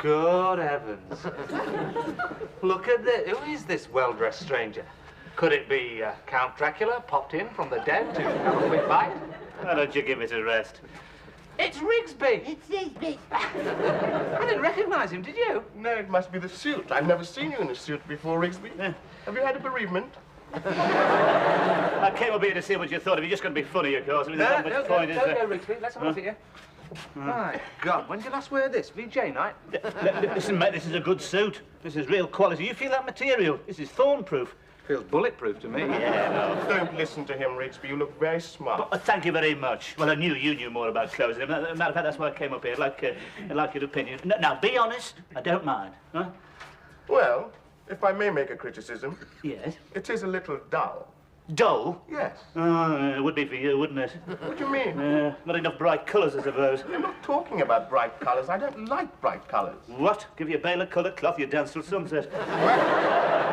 Good heavens. Look at this. Who is this well-dressed stranger? Could it be Count Dracula popped in from the dead to have a quick bite? Why don't you give it a rest? It's Rigsby! It's Rigsby. I didn't recognize him, did you? No, it must be the suit. I've never seen you in a suit before, Rigsby. Yeah. Have you had a bereavement? I came up here to see what you thought of. You're just going to be funny, of course. I mean, there's not much point, is there? Don't go, Rigsby. Let's have a look at you. My God, when did you last wear this? VJ night? Listen, mate, this is a good suit. This is real quality. You feel that material? This is thorn-proof. Feels bulletproof to me. Yeah, no. Don't listen to him, Rigsby. You look very smart. Thank you very much. Well, I knew you knew more about clothes than him. As a matter of fact, that's why I came up here. I'd like your opinion. Now, be honest. I don't mind. Huh? Well, if I may make a criticism. Yes? It is a little dull. Dull? Yes. Oh, it would be for you, wouldn't it? What do you mean? Not enough bright colours, I suppose. I'm not talking about bright colours. I don't like bright colours. What? Give you a bale of coloured cloth, you dance till sunset. As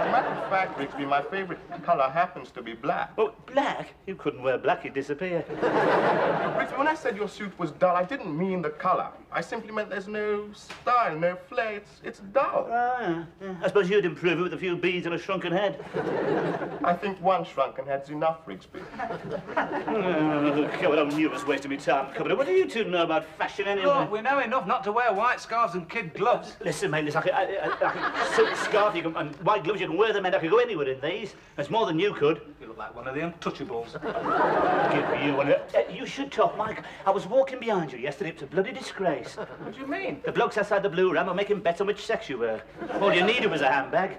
a matter of fact, Rigsby, my favourite colour happens to be black. Oh, black? You couldn't wear black, you'd disappear. Rigsby, when I said your suit was dull, I didn't mean the colour. I simply meant there's no style, no flair. It's dull. Ah, yeah. I suppose you'd improve it with a few beads and a shrunken head. I think one shrunken head's enough, Rigsby. God, I'm new as wasting my time coming up. What do you two know about fashion anyway? Look, we know enough not to wear white scarves and kid gloves. Listen, mate, listen, I can silk scarf and white gloves, you can wear them, and I could go anywhere in these. That's more than you could. You look like one of the untouchables. Give you one. You should talk, Mike. I was walking behind you yesterday. It's a bloody disgrace. What do you mean? The blokes outside the Blue Ram are making bets on which sex you were. All you needed was a handbag.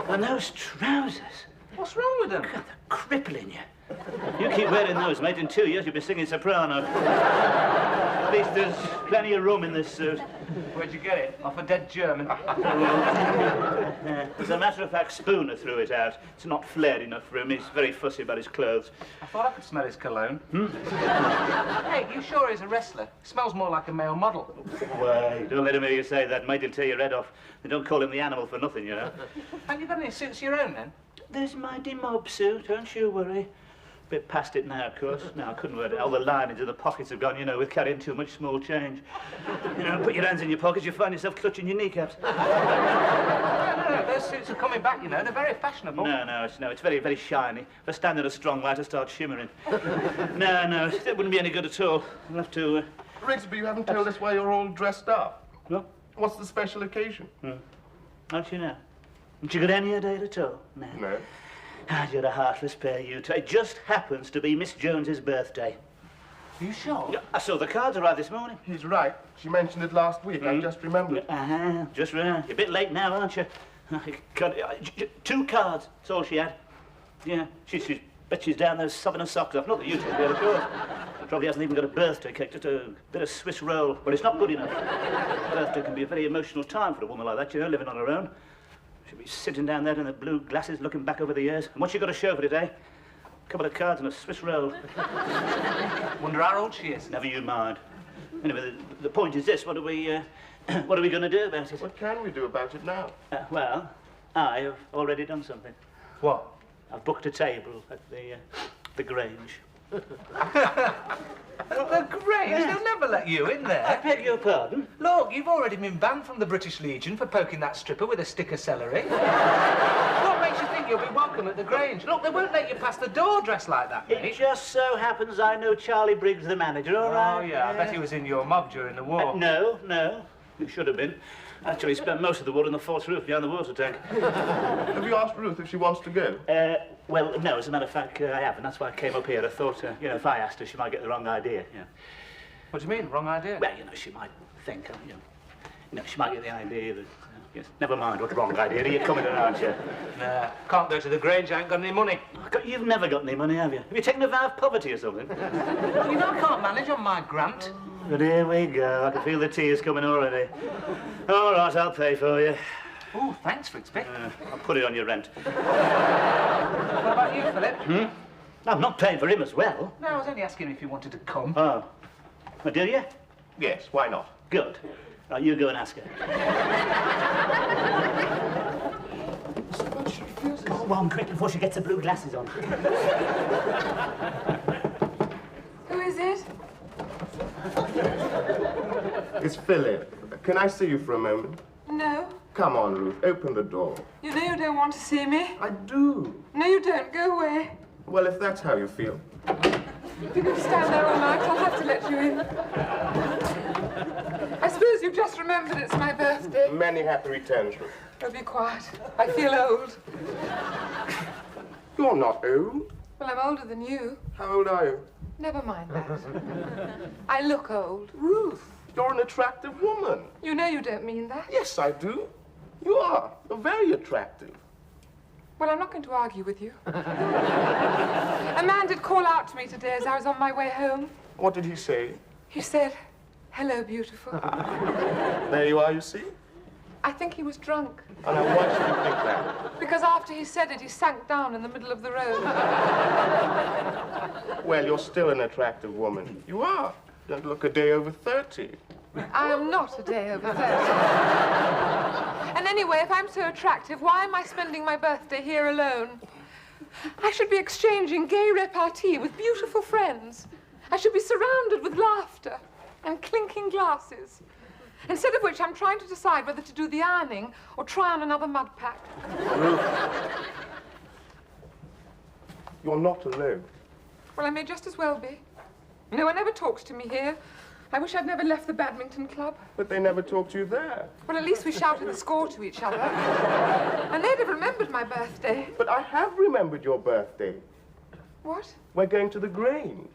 And those trousers. What's wrong with them? God, they're crippling you. You keep wearing those, mate. In 2 years, you'll be singing soprano. At least there's plenty of room in this suit. Where'd you get it? Off a dead German. As a matter of fact, Spooner threw it out. It's not flared enough for him. He's very fussy about his clothes. I thought I could smell his cologne. Hey, you sure he's a wrestler? He smells more like a male model. Why, don't let him hear you say that, mate. He'll tear your head off. They don't call him the animal for nothing, you know. Have you got any suits of your own, then? There's my demob suit, don't you worry. Bit past it now, of course. No, I couldn't wear it. All the linings of the pockets have gone, you know, with carrying too much small change. You know, put your hands in your pockets, you find yourself clutching your kneecaps. No, those suits are coming back, you know. They're very fashionable. No, it's very, very shiny. If I stand in a strong light, I start shimmering. No, it wouldn't be any good at all. I'll have to... Rigsby, you haven't told us why you're all dressed up. No? What's the special occasion? Don't you know? Haven't you got any idea at all? No. No. Ah, you're a heartless pair, you two. It just happens to be Miss Jones's birthday. Are you sure? Yeah, I saw the cards arrive this morning. He's right. She mentioned it last week. I just remembered. Just right. You're a bit late now, aren't you? God, 2 cards. That's all she had. Yeah, she's bet she's down there sobbing her socks off. Not that you two will, of course. She probably hasn't even got a birthday cake, just a bit of Swiss roll. But it's not good enough. Birthday can be a very emotional time for a woman like that, you know, living on her own. She'll be sitting down there in the blue glasses, looking back over the years. And what's she got to show for today? A couple of cards and a Swiss roll. Wonder how old she is. Never you mind. Anyway, the point is this: what are we going to do about it? What can we do about it now? Well, I have already done something. What? I've booked a table at the Grange. The Grange? They'll never let you in there. I beg your pardon? Look, you've already been banned from the British Legion for poking that stripper with a stick of celery. What makes you think you'll be welcome at the Grange? Look, they won't let you past the door dressed like that, mate. It just so happens I know Charlie Briggs, the manager, all right? Oh, yeah, I bet he was in your mob during the war. No. He should have been. Actually, spent most of the war in the false roof behind the water tank. Have you asked Ruth if she wants to go? Well, no, as a matter of fact, I haven't. That's why I came up here. I thought, you know, if I asked her, she might get the wrong idea, you know. What do you mean, wrong idea? Well, you know, she might think, you know, she might get the idea that, yes, never mind what wrong idea. You're coming in, aren't you? Nah, can't go to the Grange, I ain't got any money. You've never got any money, have you? Have you taken a vow of poverty or something? Well, you know I can't manage on my grant. But here we go. I can feel the tears coming already. All right, I'll pay for you. Oh, thanks, Rigsby. I'll put it on your rent. What about you, Philip? I'm not paying for him as well. No, I was only asking if you wanted to come. Oh. Well, do you? Yes, why not? Good. Right, you go and ask her. But she refuses. Go on, quick, before she gets the blue glasses on. Who is it? It's Philip. Can I see you for a moment? No. Come on, Ruth, open the door. You know you don't want to see me. I do. No, you don't. Go away. Well, if that's how you feel. If you're going to stand there all night, I'll have to let you in. I suppose you've just remembered it's my birthday. Many happy returns, Ruth. Oh, be quiet. I feel old. You're not old. Well, I'm older than you. How old are you? Never mind that. I look old. Ruth, you're an attractive woman. You know you don't mean that. Yes, I do. You are. You're very attractive. Well, I'm not going to argue with you. A man did call out to me today as I was on my way home. What did he say? He said, "Hello, beautiful." There you are, you see. I think he was drunk. And now, why should you think that? Because after he said it, he sank down in the middle of the road. Well, you're still an attractive woman. You are. You don't look a day over 30. I am not a day over 30. And anyway, if I'm so attractive, why am I spending my birthday here alone? I should be exchanging gay repartee with beautiful friends. I should be surrounded with laughter and clinking glasses. Instead of which, I'm trying to decide whether to do the ironing or try on another mud pack. Ruth, you're not alone. Well, I may just as well be. No one ever talks to me here. I wish I'd never left the badminton club. But they never talked to you there. Well, at least we shouted the score to each other. And they'd have remembered my birthday. But I have remembered your birthday. What? We're going to the Grange.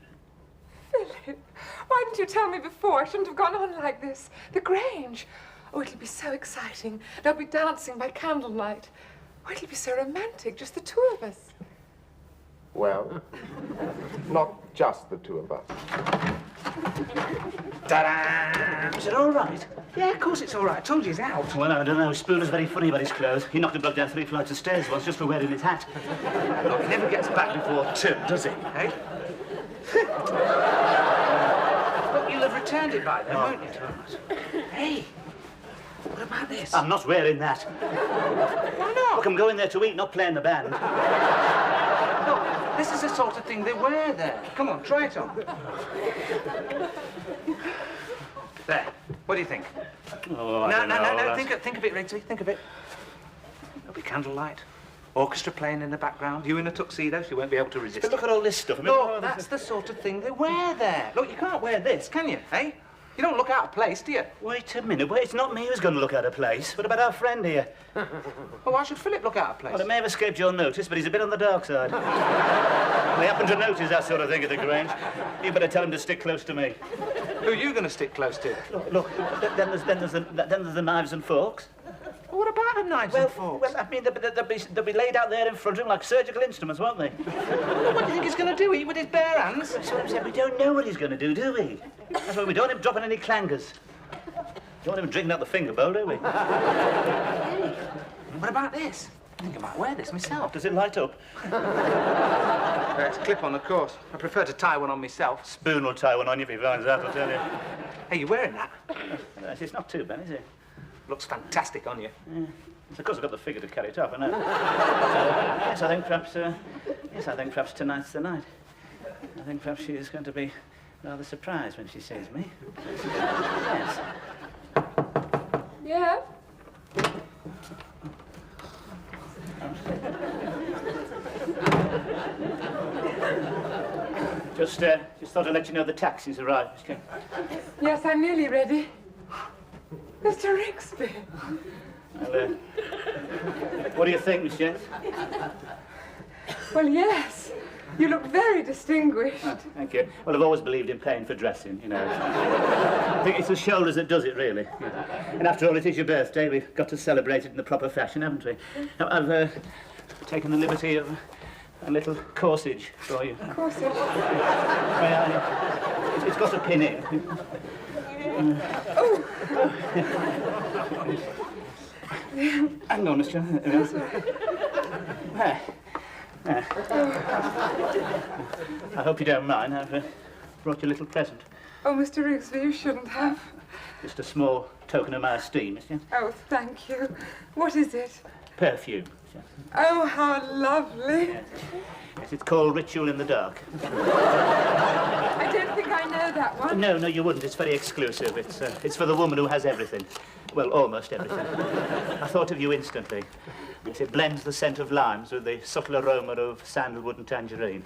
Philip, why didn't you tell me before? I shouldn't have gone on like this. The Grange. Oh, it'll be so exciting. They'll be dancing by candlelight. Oh, it'll be so romantic, just the two of us. Well, not just the two of us. Ta-da! Is it all right? Yeah, of course it's all right. I told you he's out. Well, I don't know. Spooner's very funny about his clothes. He knocked a bloke down 3 flights of stairs once just for wearing his hat. Look, he never gets back before 2, does he? Eh? Look, you'll have returned it by then, won't you? Hey, what about this? I'm not wearing that. Why not? Look, I'm going there to eat, not playing the band. Look, this is the sort of thing they wear there. Come on, try it on. There. What do you think? Oh, I don't know. No. Think of it, Rigsby. Think of it. There'll be candlelight. Orchestra playing in the background. You in a tuxedo, so you won't be able to resist. But look at all this stuff. I mean, Look, that's the sort of thing they wear there. Look, you can't wear this, can you, eh? You don't look out of place, do you? Wait a minute. Wait, it's not me who's going to look out of place. What about our friend here? Well, why should Philip look out of place? Well, it may have escaped your notice, but he's a bit on the dark side. They happen to notice that sort of thing at the Grange. You better tell him to stick close to me. Who are you going to stick close to? Look, then there's the knives and forks. Well, what about the knives and forks? Well, I mean, they'll be laid out there in front of him like surgical instruments, won't they? Well, what do you think he's going to do? Eat with his bare hands? That's what I'm saying. We don't know what he's going to do, do we? That's why we don't want him dropping any clangers. Don't want him drinking out the finger bowl, do we? Hey, what about this? I think I might wear this myself. Does it light up? It's clip-on, of course. I prefer to tie one on myself. Spoon will tie one on you if he finds out, I'll tell you. Hey, you wearing that? It's not too bad, is it? Looks fantastic on you. Yeah. Of course, I've got the figure to carry it off, I know. Yes, I think perhaps tonight's the night. I think perhaps she is going to be rather surprised when she sees me. Yes. Yeah? Just thought I'd let you know the taxi's arrived, Miss King. Yes, I'm nearly ready. Mr. Rigsby. Well, what do you think, Miss Jane? Well, yes. You look very distinguished. Oh, thank you. Well, I've always believed in paying for dressing, you know. I think it's the shoulders that does it, really. Yeah. And after all, it is your birthday. We've got to celebrate it in the proper fashion, haven't we? Now, I've taken the liberty of a little corsage for you. Corsage? Well, it's got a pin in. Oh! Hang on, Miss John. I hope you don't mind. I've brought you a little present. Oh, Mr. Rigsby, you shouldn't have. Just a small token of my esteem, Miss John. Oh, thank you. What is it? Perfume. Oh, how lovely. Yes, it's called Ritual in the Dark. I don't think I I know that one. No, you wouldn't. It's very exclusive. It's for the woman who has everything. Well, almost everything. I thought of you instantly. It blends the scent of limes with the subtle aroma of sandalwood and tangerine.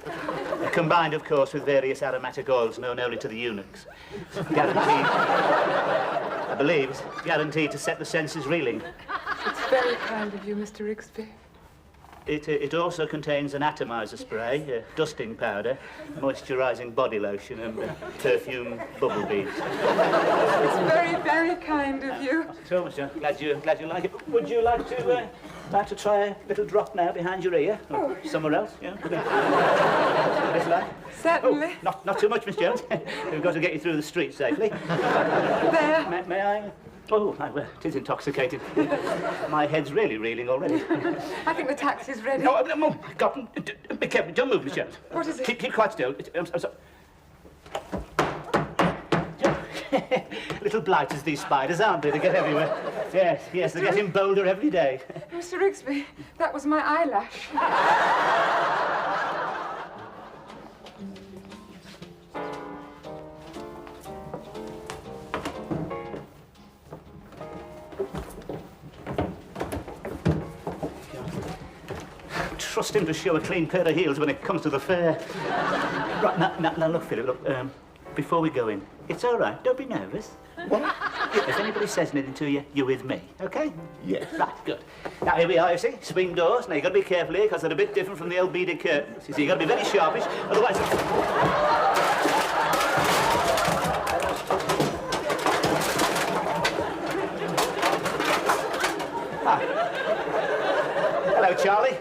Combined, of course, with various aromatic oils known only to the eunuchs. Guaranteed, I believe, it's guaranteed to set the senses reeling. It's very kind of you, Mr. Rigsby. It also contains an atomizer spray, dusting powder, moisturising body lotion, and perfume bubble beads. It's very, very kind of you. So much, John. Glad you like it. Would you like to try a little drop now behind your ear? Or somewhere else? Yeah. This like? Certainly. Oh, not too much, Miss Jones. We've got to get you through the street safely. There. May I? Oh, well, it is intoxicating. My head's really reeling already. I think the taxi's ready. No, God, be careful. Don't move, Miss Jones. What is it? Keep quite still. I'm sorry. Little blighters, these spiders, aren't they? They get everywhere. Yes, they're getting bolder every day. Mr. Rigsby, that was my eyelash. Trust him to show a clean pair of heels when it comes to the fair. Right, now look, Philip, look, before we go in, it's all right, don't be nervous. What? If anybody says anything to you, you're with me, OK? Yes. Right, good. Now, here we are, you see, swing doors. Now, you've got to be careful here, because they're a bit different from the old beaded curtains. You see, you've got to be very sharpish, otherwise... Hello, Charlie.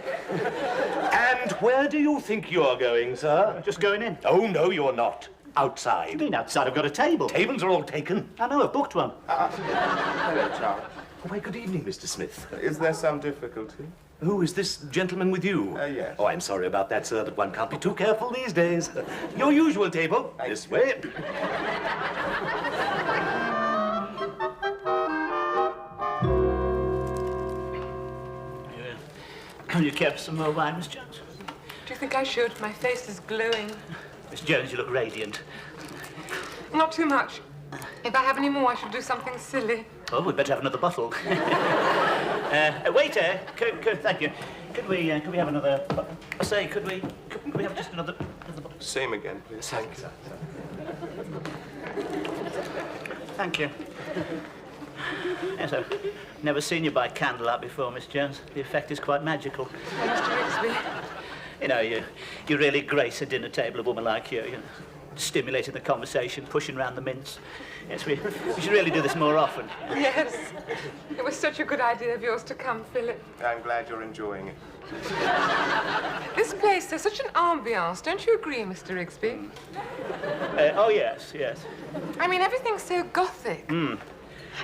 And where do you think you're going, sir? Just going in. Oh, no, you're not. What Outside. do you mean outside? I've got a table. Tables are all taken. I know, I've booked one. Hello, Charlie. Why, good evening, Mr. Smith. Is there some difficulty? Who is this gentleman with you? Yes. Oh, I'm sorry about that, sir, but one can't be too careful these days. Your usual table. This way. Have you kept some more wine, Miss Jones? Do you think I should? My face is glowing. Miss Jones, you look radiant. Not too much. If I have any more, I shall do something silly. Oh, we'd better have another bottle. Waiter, thank you. Could we have another... I say, could we have just another bottle? Same again, please. Thank you. Thank you. Yes, I've never seen you by candlelight before, Miss Jones. The effect is quite magical. Oh, Mr. Rigsby. You know, you really grace a dinner table, a woman like you know, stimulating the conversation, pushing round the mince. Yes, we should really do this more often. Yes. It was such a good idea of yours to come, Philip. I'm glad you're enjoying it. This place has such an ambiance, don't you agree, Mr. Rigsby? Oh, yes. I mean, everything's so gothic.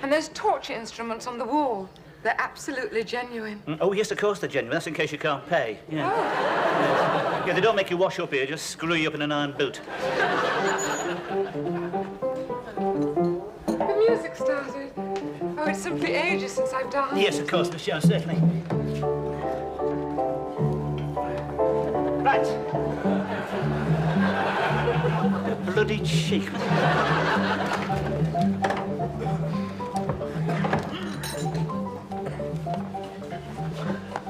And there's torture instruments on the wall. They're absolutely genuine. Oh, yes, of course they're genuine. That's in case you can't pay. Yeah. Oh. Yeah, they don't make you wash up here, just screw you up in an iron boot. The music started. Oh, it's simply ages since I've danced. Yes, of course, Miss Jones, certainly. Right. The bloody cheek.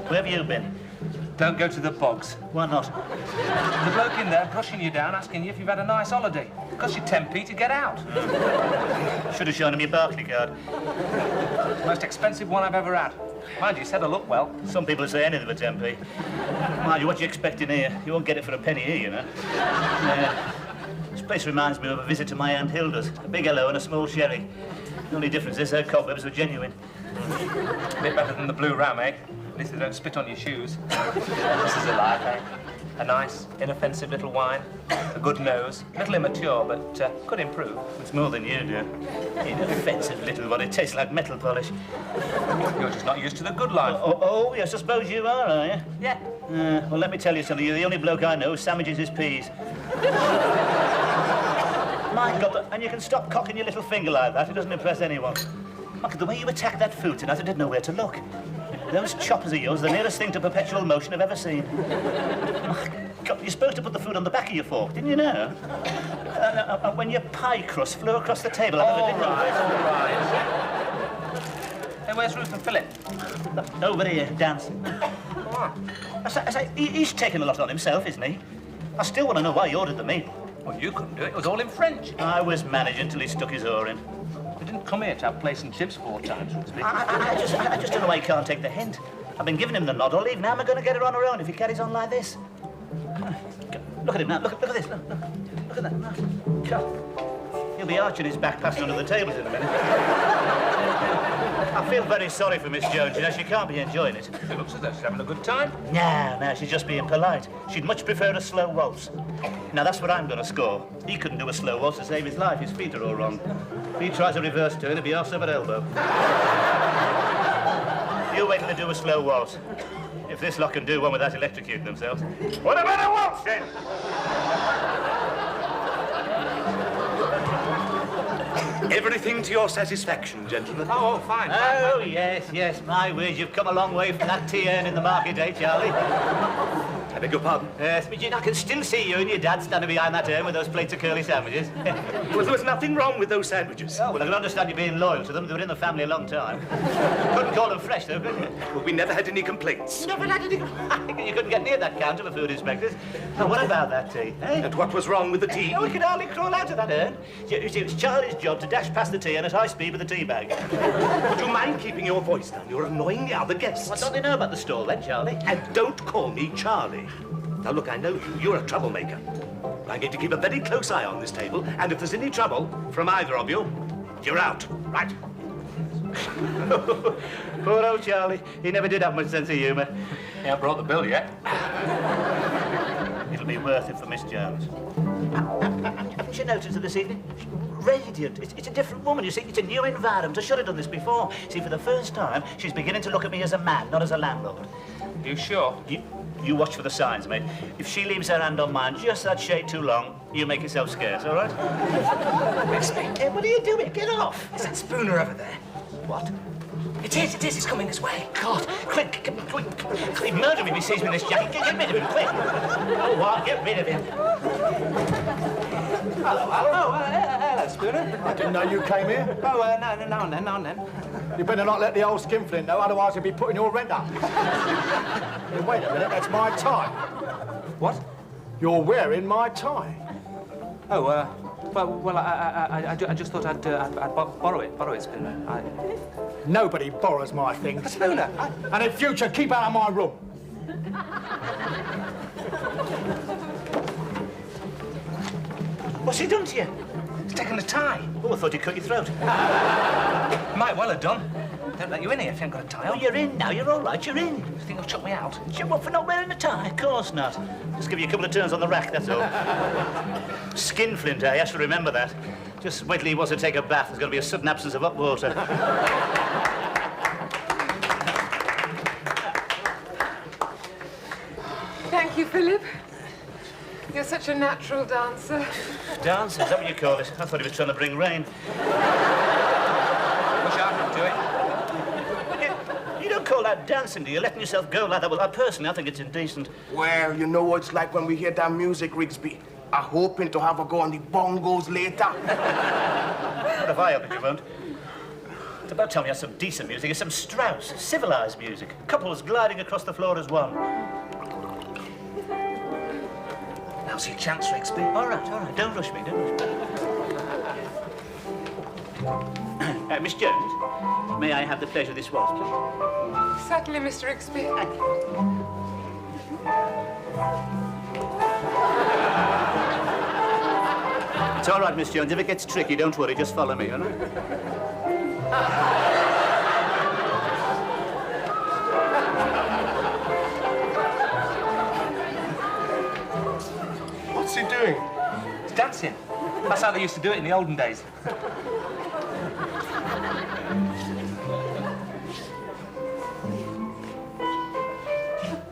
Where have you been? Don't go to the bogs. Why not? There's a bloke in there brushing you down, asking you if you've had a nice holiday. Cost you 10p to get out. Should have shown him your Barclay card. Most expensive one I've ever had. Mind you, said I look well. Some people say anything for 10p. Mind you, what you expecting here? You won't get it for a penny here, you know. This place reminds me of a visit to my Aunt Hilda's. A big hello and a small sherry. The only difference is her cobwebs were genuine. A bit better than the Blue Ram, eh? At least they don't spit on your shoes. This is a life, eh? A nice, inoffensive little wine, a good nose, a little immature, but could improve. It's more than you do. Inoffensive little one. It tastes like metal polish. You're just not used to the good life. Oh, yes, I suppose you are you? Yeah. Well, let me tell you something. You're the only bloke I know who sandwiches his peas. My God, and you can stop cocking your little finger like that. It doesn't impress anyone. Look at the way you attacked that food tonight. I didn't know where to look. Those choppers of yours are the nearest thing to perpetual motion I've ever seen. God, you're supposed to put the food on the back of your fork, didn't you know? When your pie crust flew across the table, I never did All right. Hey, where's Ruth and Philip? Over here, dancing. Oh. I say, he's taken a lot on himself, isn't he? I still want to know why he ordered the meal. Well, you couldn't do it. It was all in French. I was managing till he stuck his oar in. We didn't come here to have place and chips 4 times, Rootsby. I just don't know why he can't take the hint. I've been giving him the nod all evening. How am I going to get her on her own if he carries on like this? Look at him now. Look at this. Look at that. God. He'll be arching his back passing under the tables in a minute. I feel very sorry for Miss Jones. You know, she can't be enjoying it. It looks as though she's having a good time. No, she's just being polite. She'd much prefer a slow waltz. Now, that's what I'm going to score. He couldn't do a slow waltz to save his life. His feet are all wrong. If he tries a reverse turn, he'll be arse over elbow. You wait till they do a slow waltz. If this lot can do one without electrocuting themselves. What about a waltz, then? Everything to your satisfaction, gentlemen. Oh, fine. Oh, yes. My word, you've come a long way from that tea urn in the market, eh, Charlie? I beg your pardon? Yes, but I can still see you and your dad standing behind that urn with those plates of curly sandwiches. Well, there was nothing wrong with those sandwiches. Oh, well, I can understand you being loyal to them. They were in the family a long time. Couldn't call them fresh, though, could you? Well, we never had any complaints. Never had any... You couldn't get near that counter for food inspectors. Now, what about that tea, eh? And what was wrong with the tea? Oh, we could hardly crawl out of that urn. You see, it was Charlie's job to dash past the tea and at high speed with the tea bag. Would you mind keeping your voice down? You're annoying the other guests. What don't they know about the stall, then, Charlie? And don't call me Charlie. Now, look, I know you're a troublemaker. I'm going to keep a very close eye on this table, and if there's any trouble from either of you, you're out, right? Poor old Charlie. He never did have much sense of humour. He hasn't brought the bill yet. It'll be worth it for Miss Jones. Haven't you noticed her this evening? Radiant. It's a different woman, you see. It's a new environment. I should have done this before. See, for the first time, she's beginning to look at me as a man, not as a landlord. You sure? You watch for the signs, mate. If she leaves her hand on mine just that shade too long, you make yourself scarce, all right? Hey, what are you doing? Get off. Is that Spooner over there? What? It is, he's coming this way. God, quick. He'd murder me if he sees me in this jacket. Get rid of him, quick. Oh, what? Get rid of him. Hello, Spooner. I didn't know you came here. Oh, now and then. You better not let the old skinflint know, otherwise he'll be putting your rent up. Hey, wait a minute, that's my tie. What? You're wearing my tie. Oh, well, I just thought I'd borrow it, Spooner. Nobody borrows my things. Spooner, And in future, keep out of my room. What's he done to you? He's taken the tie. Oh, I thought he'd cut your throat. Might well have done. Don't let you in here if you haven't got a tie Oh, on. you're in now. You're all right. You're in. You think he'll chuck me out? What, for not wearing a tie? Of course not. Just give you a couple of turns on the rack, that's all. Skinflint, eh? I should remember that. Just wait till he wants to take a bath. There's going to be a sudden absence of hot water. Thank you, Philip. You're such a natural dancer. Dance? Is that what you call it? I thought he was trying to bring rain. Wish I could do it. You don't call that dancing, do you? Letting yourself go like that? Well, personally, I think it's indecent. Well, you know what it's like when we hear that music, Rigsby. I'm hoping to have a go on the bongos later. What if I help it, you won't? It's about time you had some decent music. It's some Strauss, civilized music. Couples gliding across the floor as one. Now's your chance, Rigsby. All right. Don't rush me. Miss Jones, may I have the pleasure of this waltz, please? Certainly, Mr. Rixby. Thank you. It's all right, Miss Jones. If it gets tricky, don't worry. Just follow me, all right? What's he doing? He's dancing. That's how they used to do it in the olden days.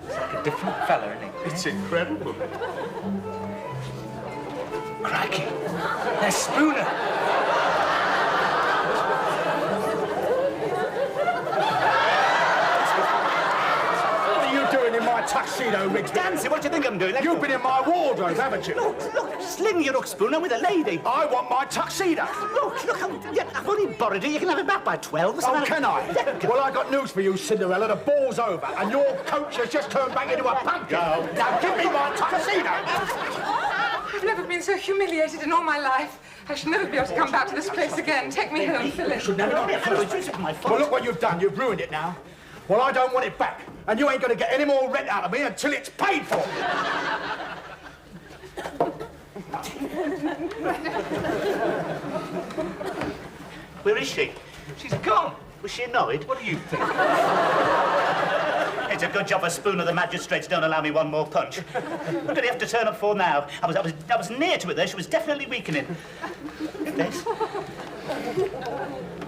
He's like a different fella, isn't he? It's incredible. Crikey. There's Spooner. What are you doing in my tuxedo, Rigsby. Dancy, what do you think I'm doing? You've been in my wardrobe, haven't you? Look, sling your hook spoon. I'm with a lady. I want my tuxedo. Look, I've only borrowed it. You can have it back by 12. Oh, can I? Well, I got news for you, Cinderella. The ball's over, and your coach has just turned back into a pumpkin. Now give me my tuxedo. I've never been so humiliated in all my life. I should never be able to come back to this place again. Take me home, Philip. Well, look what you've done. You've ruined it now. Well, I don't want it back, and you ain't going to get any more rent out of me until it's paid for. Where is she? She's gone. Was she annoyed? What do you think? It's a good job a spoon of the magistrates don't allow me one more punch. What did he have to turn up for now? I was near to it there. She was definitely weakening. This?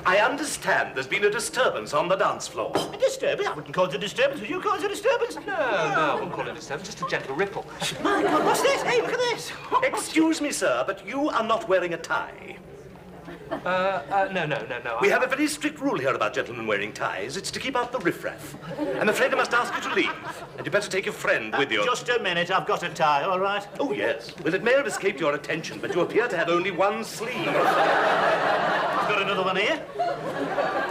I understand there's been a disturbance on the dance floor. A disturbance? I wouldn't call it a disturbance. Would you call it a disturbance? No, I wouldn't call it a disturbance. Just a gentle ripple. My God, what's this? Hey, look at this. Excuse me, sir, but you are not wearing a tie. No. We have a very strict rule here about gentlemen wearing ties. It's to keep out the riffraff. I'm afraid I must ask you to leave. And you better take your friend with you. Just a minute. I've got a tie, all right? Oh, yes. Well, it may have escaped your attention, but you appear to have only one sleeve. I've got another one here.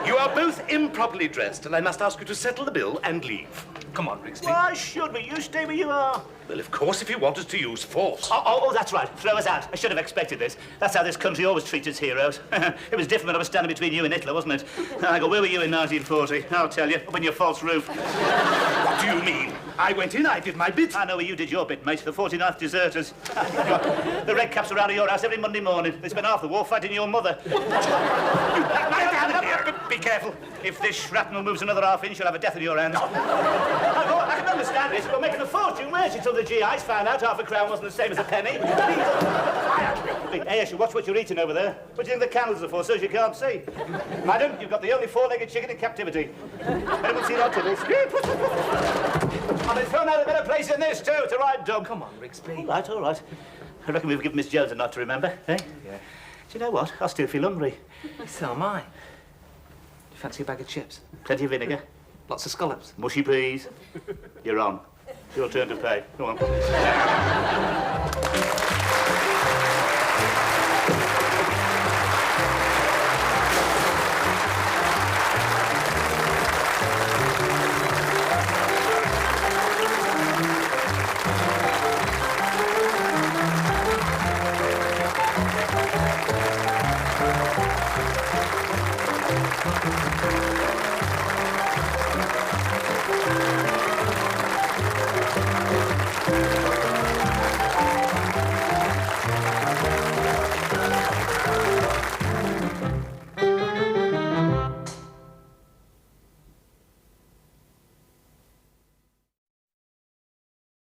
You are both improperly dressed, and I must ask you to settle the bill and leave. Come on, Rigsby. Why should we? You stay where you are. Well, of course, if you want us to use force. Oh, that's right. Throw us out. I should have expected this. That's how this country always treats its heroes. It was different when I was standing between you and Hitler, wasn't it? I go, where were you in 1940? I'll tell you, up in your false roof. What do you mean? I went in, I did my bit. I know where you did your bit, mate. The 49th deserters. The red caps around your house every Monday morning. They spent half the war fighting your mother. Be careful. If this shrapnel moves another half inch, you'll have a death in your hands. I can understand this. We're making a fortune, weren't you, till the GIs found out half a crown wasn't the same as a penny. Hey, you should watch what you're eating over there. What do you think the candles are for, so you can't see? Madam, you've got the only four-legged chicken in captivity. Anyone seen our tiddles? I've been thrown out a better place than this, too. It's a right dog. Come on, Rigsby. All right. I reckon we've given Miss Jones a night to remember, eh? Yeah. Do you know what? I still feel hungry. So am I. Do you fancy a bag of chips? Plenty of vinegar. Lots of scallops. Mushy peas. You're on. It's your turn to pay. Go on.